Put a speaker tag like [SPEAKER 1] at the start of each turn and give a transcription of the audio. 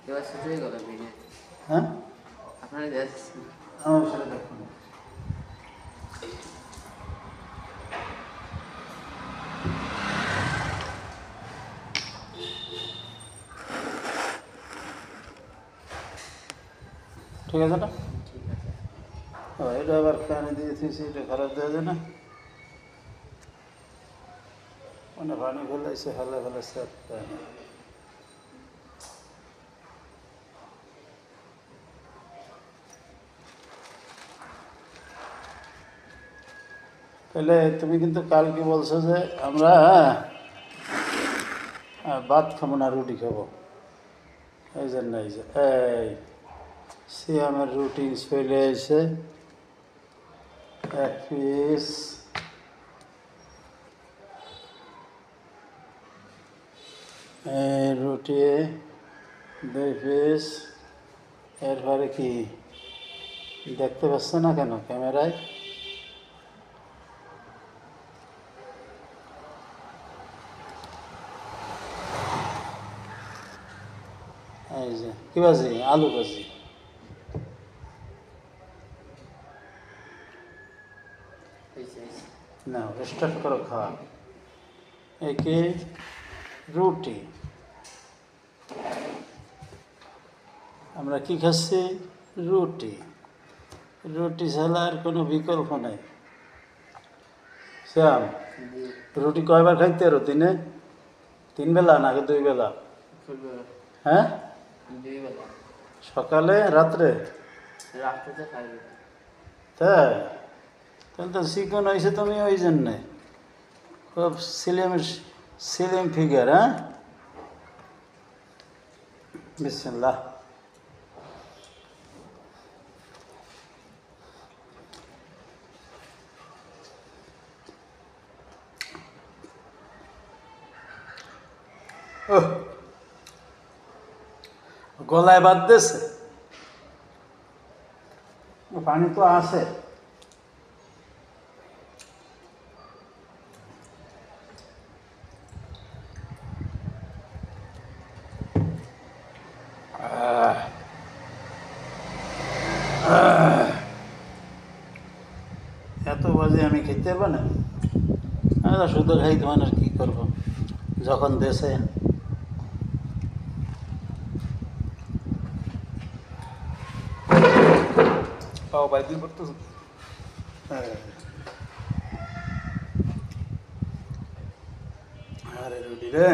[SPEAKER 1] এবার ছোট হয়ে গেল ভিডিও।
[SPEAKER 2] হ্যাঁ
[SPEAKER 1] আপনারা যাচ্ছেন
[SPEAKER 2] আমার সেটা দেখুন। ঠিক আছে না?
[SPEAKER 1] ঠিক আছে।
[SPEAKER 2] এটা আবার ফ্যানে দিয়ে দিয়েছি, এটা খারাপ দেওয়া যায় না। মানে পানি ফেলাইছে, ফেলে ফেলেছে ফ্যানে। তাহলে তুমি কিন্তু কালকে বলছো যে আমরা ভাত খাবো না, রুটি খাবো। এই জন্য এই যে এই সে আমার রুটি চলে এসে 1 পিস, রুটি 2 পিস। এরপরে কি দেখতে পাচ্ছ না কেন ক্যামেরায়? এই যে কি ভাজি? আলু ভাজি। না, স্টার্ট করো খাওয়া। একে রুটি, আমরা কি খাচ্ছি? রুটি। রুটি ছাড়া আর কোনো বিকল্প নেই। শ্যাম, রুটি কয়বার খাইতে আরো দিনে? 3 বেলা নাকি 2 বেলা? হ্যাঁ,
[SPEAKER 1] 2 বেলা।
[SPEAKER 2] সকালে রাত্রে?
[SPEAKER 1] রাত্রেতে খাইবে।
[SPEAKER 2] তাই? তাহলে তো চিকন হয়েছে তুমি ওই জন্যে, খুব স্লিম ফিগার। হ্যাঁ, বিসমিল্লাহ। গলায় বাঁধতেছে, পানি তো আছে। এত বাজে আমি খেতে পারবো না। শুধু খাইতে মানে কি করব যখন দেশে।
[SPEAKER 3] পাও ভাই দুই করতো।
[SPEAKER 2] আরে রুটি রে।